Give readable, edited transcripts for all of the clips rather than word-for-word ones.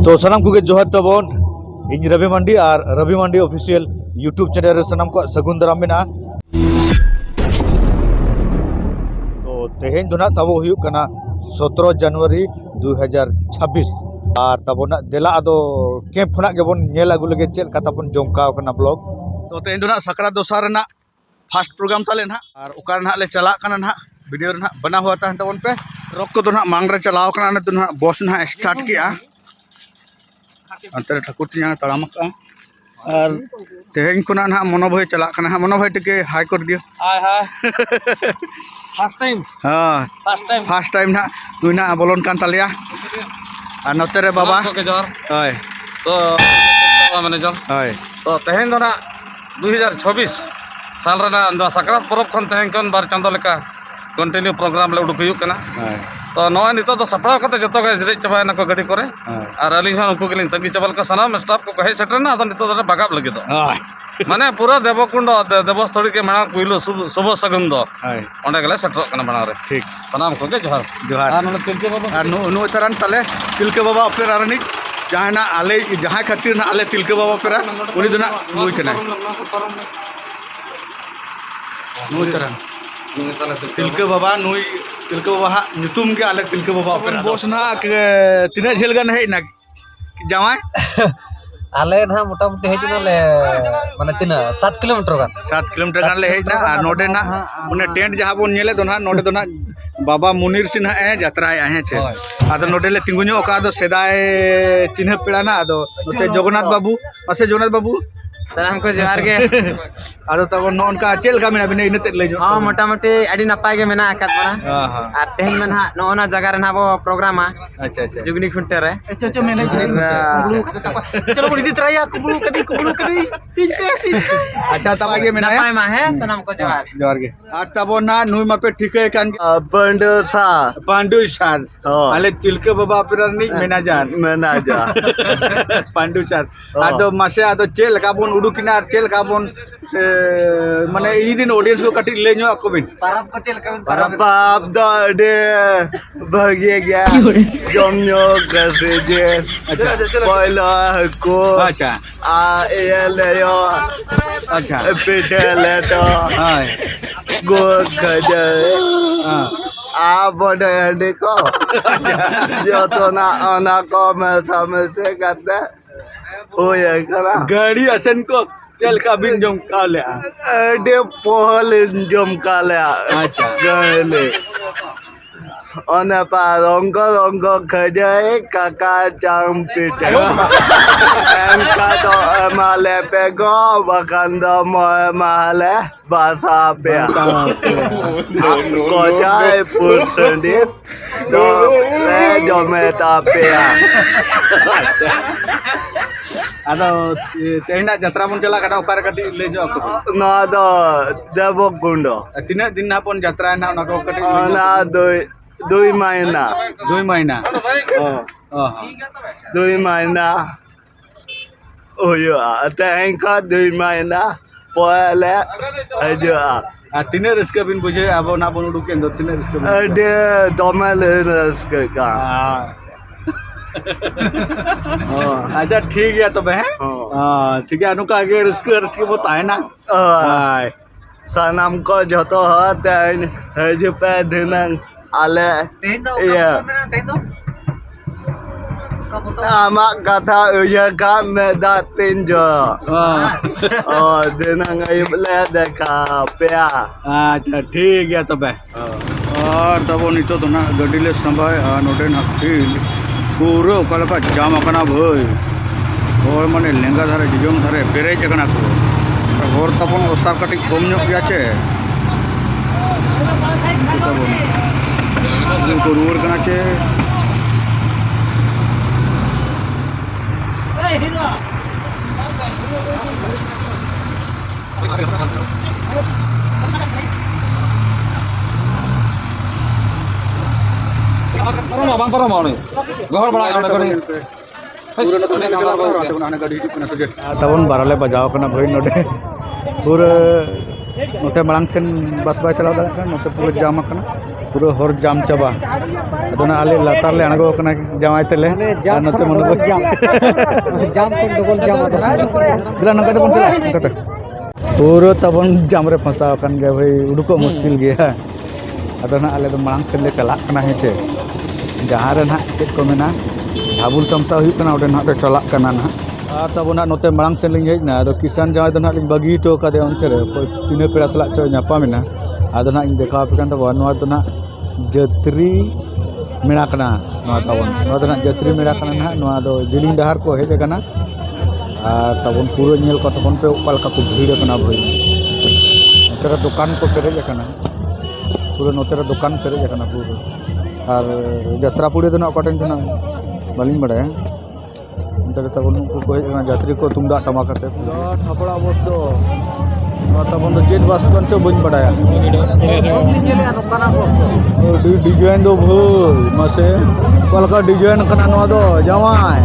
तो सनाम को जोहर तबन इन रवि मंडी और रवि मंडी ऑफिशियल यूट्यूब चैनल रे सनाम को सगुन दाराम मेना। तो तेहेन दो तबो हुयुग कना 17 जनवरी 2026 और तबना देला आदो कैंप खना गेबन नेल आगु लगे चेल का तबन जमकाव कना ब्लॉग। तो तेहेन दो सकरा दोसार ना फर्स्ट प्रोग्राम ताले ना और ओकार ना ले चला कना ना वीडियो ना बना हुआ था तबन पे रॉक को दो ना मांग रे चलाव कना ना तो ना बॉस ना स्टार्ट किया अंतर ठाकुर ती तड़ाम और तेहेन को ना मनो भाई चला कना मनो भाई टिके हाई कर दियो। हाय हाय फर्स्ट टाइम हां फर्स्ट टाइम ना नुई ना बोलन कान तालिया और नते रे बाबा के जोर हाय तो मैनेजर हाय तो तेहेन दो ना 2026 साल रे सकरात परब खन तेहेन खन बार चांदो लेका कंटिन्यू प्रोग्राम ले उडुक हुयुग कना। हाय तो नॉय नितो तो सपड़ा कते जतो के जिरे चबाय ना को गाड़ी करे और अली हन उनको गेलिन तंगी चबल का सनाम स्टाफ को कहे सेटर ना तो नितो दरे बागाब लगे तो हाय माने पूरा देवकुंड देवस्थली के माना पुइलो शुभ सगुन दो हाय ओंडे गेले सेटर कना बना रे ठीक सनाम को के जोहार जोहार और नले तिलके बाबा और नु तरन तले तिलके बाबा अपेरा रनिक जहां ना आले जहां खातिर ना आले तिलके बाबा पेरा उनी दो ना नुई कना नुई तरन तिलके बाबा नुई तिलके बाबा हा नुतुम के आले तिलके बाबा अपन बॉस ना तिना झेल गन है ना जावाय आले ना मोटा मोटी हेजना ले माने तिना 7 किलोमीटर गान 7 किलोमीटर गान ले हेजना और नोडे ना उन्हें टेंट जहां बोन नेले दो ना नोडे दो ना बाबा मुनीर सिन्हा है यात्रा है छे आदो नोडे ले तिंगुño ओका दो सेदाय चिन्ह पेड़ा ना आदो नोते जगन्नाथ बाबू असे जगन्नाथ बाबू सलाम को जोहार गे आदो तब नोनका चेल का मेना बिने इनते ले जो हां मोटा मोटी अडी नपाय गे मेना आकात बना हां हां और तेहन में ना नोना जगह रे ना वो प्रोग्राम अच्छा अच्छा जुगनी खुंटे रे अच्छा मेना चलो बड़ी दी तरया कुबलू कदी सीट अच्छा तब आगे मेना नपाय मा है सलाम को जोहार जोहार गे आ तब ना नुई मापे ठीके कान पांडु सार आले तिलके बाबा पेरानी मेना पांडु सार आदो मासे आदो चेल का बोन उडुकिना चेल का बोन माने इदिन ऑडियंस को कटी ले नो को बिन परब को चेल का परब द डे भागे गया जमनो गसे जे अच्छा पहला को अच्छा आ ए ले यो अच्छा पेटले तो हां गो खजे हां आ बड़े देखो जो तो ना आना को मैं समझ करते हो ये करा गाड़ी असन को चल का बिन जम का ले डे पहल जम का ले अच्छा गले ओने पा रंग खजे काका चाम पिटे एम का तो माले पे गो बकंद माले बासा पे को जाए पुसंदी तो ले जमेता पे आदो तेहना यात्रा मन चला कना ओकार कटी ले जो ना दो देवकुंड तीना दिन ना पन यात्रा ना ना को कटी ना दुई महीना हां 2 महीना ओयो तेहन का 2 महीना पहले अजो आ तीने रस्के बिन बुझे अब ना बन उडुके दो तीने रस्के अडे दमल रस्के का अच्छा ठीक है तो बहन हां ठीक है अनुका आगे रस्के बताए ना हाय सनाम को जतो हतेन हजु पे दिनंग आले iya ama kata uya kan datin jo oh denang ayub le dekha pya अच्छा ठीक है तबे और तब नितो तो ना गड्डी ले संभाय नोटे ना फील्ड पूरा ओकला का जाम कना भई और माने लेंगा धारे जिजम धारे पेरेज कना को और तबन ओसा कटी कम ᱧᱚᱜ गया छे को रूर कना छे bang parah mau nih gahor bana onde gadi तबन बारले बजाव कना भई नोडे पूरा नोते मांग सेन बस बाय चलाव दाड़ा नोते पूरा जाम कना पूरा हर जाम चाबा अदना आले लातार ले अणगो कना जामाय तेले और नते मन को जाम को डबल जाम बिला नका तो नका पूरा तबन जाम रे फंसा कन गया भाई उडुको मुश्किल गया अदना आले तो मांग से ले चला कना है चे जहां रे ना चेक को मेना धाबुल तमसा हुई कना ओडे ना चला कना ना तबना नोते मांग से लिंग हेजना आदो किसान जाय दना लिंग बगी तो का दे onte re चिने पेड़ा सला चो न्यापा मेना आदो ना इन देखा पे kan तब नोआ तो ना जत्री मेड़ा कना नोआ तबन नोआ तो ना जत्री मेड़ा कना ना नोआ दो जिलिंग डहार को हेज कना और तबन पूरा नेल को तबन पे उपाल का को भीड़ कना भाई तेरा दुकान को पेरेज कना पूरा नोतेरा दुकान पेरेज कना पूरा और यात्रा पुड़ी तो ना कटन तो ना बालिंग बड़ा अंतर तबन को हेज यात्री को तुमदा टमाकते ठपड़ा बस दो तबन तो जेट बस कन चो बन बड़ाया डिजाइन दो भाई मासे कलका डिजाइन कना नोआ दो जमाय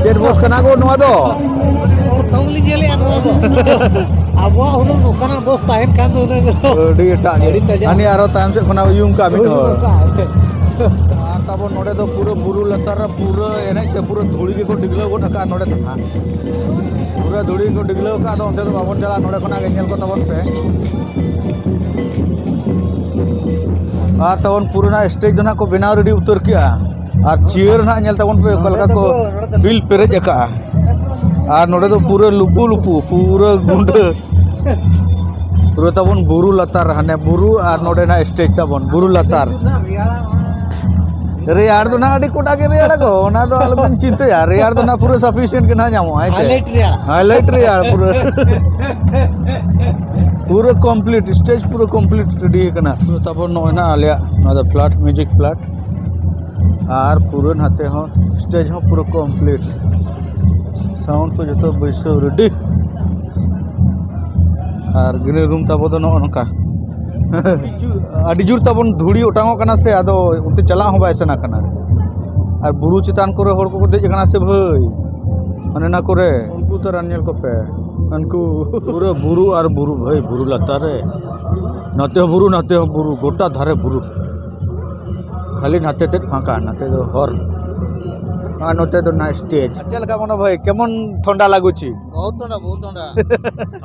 जेट बस कना को नोआ दो तौली गेले नोआ दो आबो हुन नोकना बस ताहेन कान दो डी टा अनि आरो टाइम से खना यूम का भी तब नोडे तो पूरा बुरु लतार पूरा एने ते पूरा धुड़ी के को डिगलो को ढका नोडे था पूरा धुड़ी को डिगलो का तो onte तो बाबन चला नोडे खना गेल को तबन पे आ तबन पूरा स्टेज दना को बनाव रेडी उतर किया और चेयर ना नेल तबन पे कलका को बिल पेरेज का और नोडे तो पूरा लुपु लुपु पूरा गुंड पूरा तबन बुरु लतार हाने बुरु और नोडे ना स्टेज तबन बुरु लतार रेयार तो ना अड़ी कोटा के रेयार को ना तो अलबन चिंता यार रेयार तो ना पूरा सफिशिएंट के ना जामो हाईलाइट रेयार पूरा कंप्लीट स्टेज पूरा कंप्लीट रेडी कना तब ना आलिया ना द फ्लैट म्यूजिक फ्लैट और पूरा नाते हो स्टेज हो पूरा कंप्लीट साउंड को जतो बैसो रेडी और ग्रीन रूम तब तो नका जोर तबन धुड़ी उठांगो कना से आदो उनते चला हो बाय सना कना और बुरु चितान करे हर को देज कना से भाई माने ना करे उनको तो रानियल को पे उनको पूरा बुरु और बुरु भाई बुरु लतार रे नते हो बुरु गोटा धारे बुरु खाली नाते ते फांका नाते तो हर आ नते तो ना स्टेज चल का मनो भाई केमन ठंडा लागुची बहुत ठंडा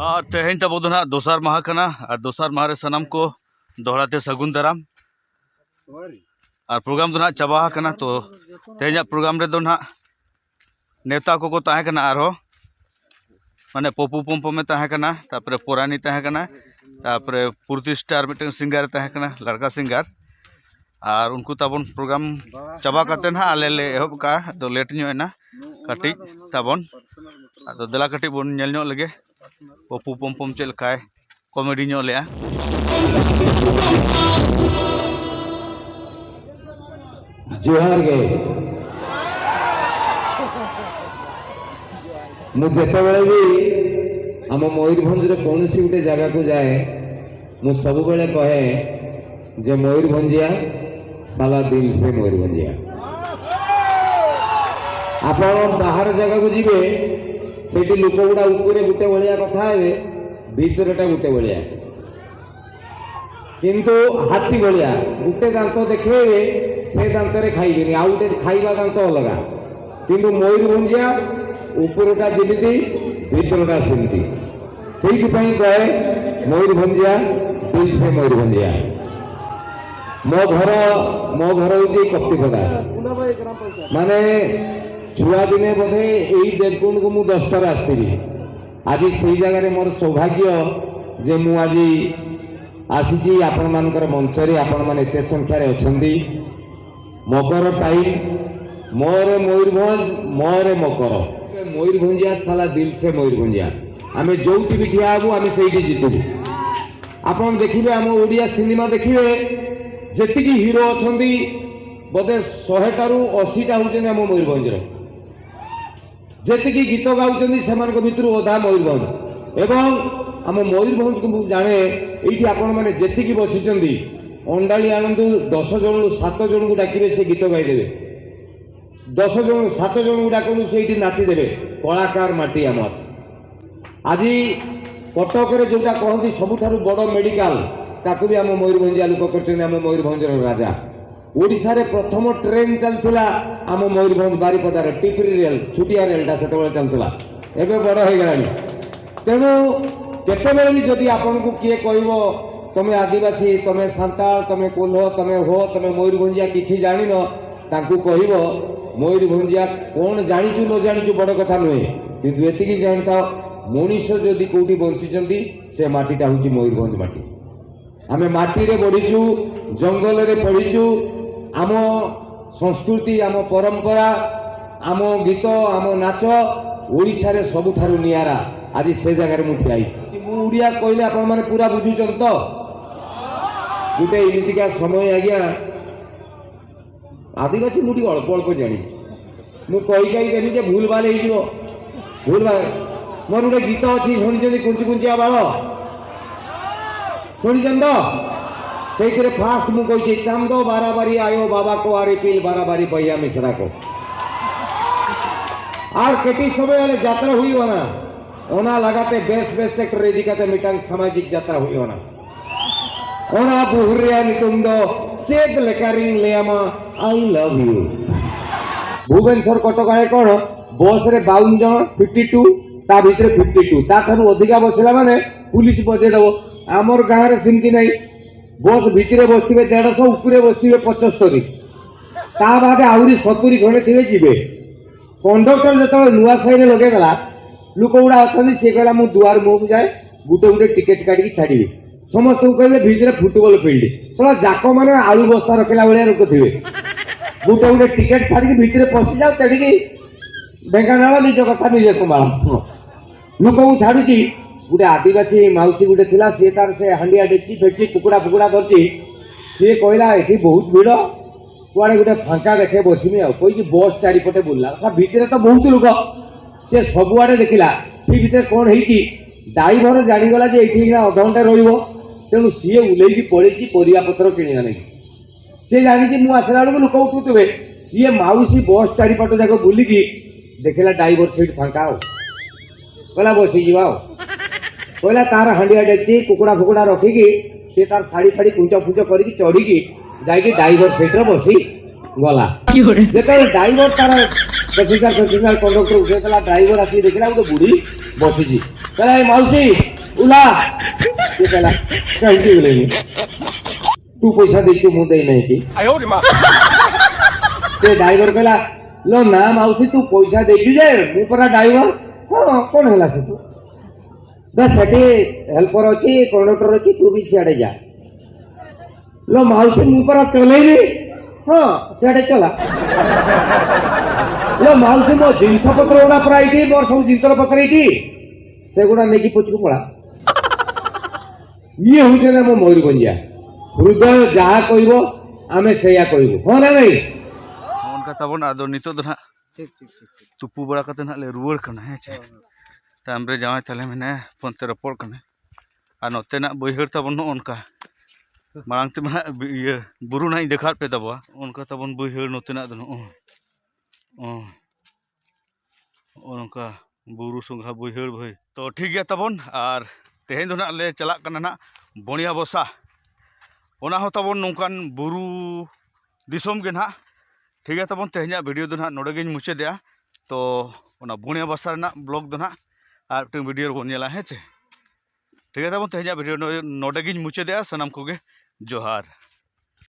और तेहेन तब ना दोसर माह कना और दोसर माह रे सनम को दोहराते सगुन दाराम और प्रोग्राम तो ना चाबा कना तो तेहेन प्रोग्राम रे दो ना नेता को ताहे कना आरो माने पपु पंप में ताहे कना तापरे पुरानी ताहे कना तापरे पूर्ति स्टार मिटन सिंगर ताहे कना लड़का सिंगर और उनको तबन प्रोग्राम चाबा करते ना आले ले एहब का तो लेट ᱧᱚᱜ एना कटी तबन तो दला कटी बन नेल ᱧᱚᱜ लगे पपु पंपम चेल काय कॉमेडी ᱧᱚᱜ लेआ जोहार गे मु जेते बेले भी हम मयूरभंज रे कोनसी गुटे जगह को जाए मु सब बेले कहे जे मयूरभंजिया साला दिल से मयूरभंजिया आप बाहर जगह को जीवे से लोक गुड़ा ऊपर गोटे भाया कथा है भीतरटा गोटे भाया किंतु हाथी भाया गोटे दांत देखे से दांत खाइबे आउ गोटे खाइबा दांत अलग किंतु मयूरभंजिया ऊपरटा जेमिति भीतरटा सेमति से कहे मयूरभंजिया दिल से मयूरभंजिया मो घर हूँ कप्तिपदा माने छुआ दिने बोधे यही देवकुंड को मुझ 10टार आसती आज से जगह मोर सौभाग्य जे मु आज आसी आपण मानकर मंचरे आपण मान एत संख्यार अच्छा मकर टाइम मोरे मयूरभंज मोरे मकर मयूरभंजिया साला दिल से मयूरभंजिया आम जो भी ठिया हबू आम से जितबू आप देखिए आम ओडिया सिनेमा देखिए जेति हीरो अच्छा बोधे 100टारू 80टा हूँ आम मयूरभंज जेति गीत गाँव से भितर अधा मयूरभंज एवं आम मयूरभंज को जाने ये आपण मैंने जी बसी अंडाड़ी आणतु 10 जन 7 जन को डाकिबे से गीत गाईदेवे 10 जन 7 जन को डाकू से नाचिदेवे कलाकार माटी आमर आज कटक जोटा कहती सबुठ बड़ मेडिकल ताकू भी आम मयूरभंजिया लोक कर आम मयूरभंजर राजा ओडिशा रे प्रथम ट्रेन चलथिला आम मयूरभंज बारिपदार टिपरी रेल छुटिया रेलटा से चलथिला एबे बड़ हो गलानी तेणु केतेबेले भी जदि आपन को किए कहबो तमे आदिवासी तमे सांताल तमे कोल्हो तमे हो तमे मयूरभंजिया किछि जानि न ताकू कहबो मयूरभंजिया कोन जानिचु न जानिचु बड़ कथा नुहे किंतु एतिकी जानता मनीष जदि कोठी बंचिचंती से माटीटा होची मयूरभंज माटी आमे माटी रे बढिचु जंगल रे पढिचु आम संस्कृति आम परंपरा आम गीत आम नाच ओडिशा रे सबुठारु नियारा आज से जगह मु ठिया मु उड़िया कहले आपण माने पूरा बुझुचन तो गुटे इमितिका समय आज्ञा आदिवासी मुठी अल्प अल्प जानी मु कही कही देबी जे भूल भाल हो भूल भाल मोर गोटे गीत अच्छी शुणी कुंची कुंचिया बाल शुणी तो से फास्ट मु कही चांदो बाराबारी आयो बाबा को आरे पिल बाराबारी भैया मिश्रा को और केटी समय यात्रा हुई होना ओना लगाते बेस्ट बेस्ट सेक्टर इदिकाते मिटांग सामाजिक यात्रा हुई होना ओना बुहरिया नितुम दो चेत लेकारिंग लेयामा I love you Bhubaneswar Cuttack आए कौन बस रे 52 जन 52 ता भितर 52 ता ठानु अधिका बसला माने पुलिस बजे दबो आमर गाँ रे सिमती नहीं बस भितर बसथिबे 150 ऊपर बसथिबे 75 ता बादे आउरी 70 खंडे थिबे जिबे कंडक्टर जत नुआ साई रे लगे गला लोक गुड़ा अच्छा सी कहला मु दुआर मुह जाए गुटे गुटे टिकेट काटिकी छाड़ी समस्त कहले भितर फुटबॉल फील्ड सला जाक माने आलू बस्ता रखला भाया लोक थे गुटे गुटे टिकेट छाड़ी भितर पशि जाओ तेणिकी ढेंकानाल निज कथा निजे संभाल लोक को छाड़ुची गोटे आदिवासी मौसी गोटे थिला सी तार से हांडिया डेक्ची फेक्ची कुकुड़ा फुकुड़ा धरची सी कहला एठी बहुत भिड़ कुआड़े गोटे फांका देखे बसमी आ कही बस चारिपटे बुलला भितर तो बहुत लोक से सबुआड़े देखला सी भितर कौन है ड्राइवर जाणीगला जे ये अधघंटे रेणु सी उल्लेखी पड़े परिया पत्र किणा नहीं सी जानी मुसला बेलू लोक उठुवे ये मौसी बस चारिपट जाक बुलिकी देखला ड्राइवर सीट फांका कहला बसी जा कहला तार हांडिया डेक्ची कुकुड़ा फुकुड़ा रखिकी सी तार शाड़ी फाड़ी कुंच फुंच करके चढ़ी जाकि ड्राइवर सीट रे बसी गला जो ड्राइवर तार पैसेंजर कंडक्टर उठेला ड्राइवर आसी देखला गोटे बुढ़ी बसी कहला मौसी उला कहला कहीं बोलेनी तू पैसा देती मु दे नहीं से ड्राइवर कहला लो ना मौसी तू पैसा देती जे मु परा ड्राइवर हाँ कौन है से तू बस सेठी हेल्पर अच्छी कंडक्टर अच्छी तू भी सियाड़े जा लो मौसी मु परा चलेनी हाँ सियाड़े चला लो मौसी मो जिनस पत्र गुड़ा पूरा ये मोर सब जिनस पत्र ये से गुड़ा नहीं पछकू पड़ा ये हूँ ना मो मयूरभंजिया हृदय जहाँ कह आम से कहबू हाँ ना नहीं उनका तब आदो नितो दो ना तुपू बड़ा कते ना ले रुआर कना है ताम रे जावाय ताले मेने फोनते रपड़ कना आ नते ना बहिर तबन उनका मांग ते मना ये बुरु ना देखा पे तबवा उनका तबन बहिर नते ना दो उनका बुरु संघा बहिर भाई तो ठीक गया तबन और तेहेन दो ना ले चला कना ना बनिया बसा ओना हो तबन नोकान बुरु दिसोम गे ना ठीक है तबन तेहेन वीडियो दो ना नोडे गिन मुचादया तो ओना बनिया बसा ना ब्लॉग दो ना और एक वीडियो बन नेला है ठीक है तब तेज वीडियो नोडे मुचादे सामान को जोहार।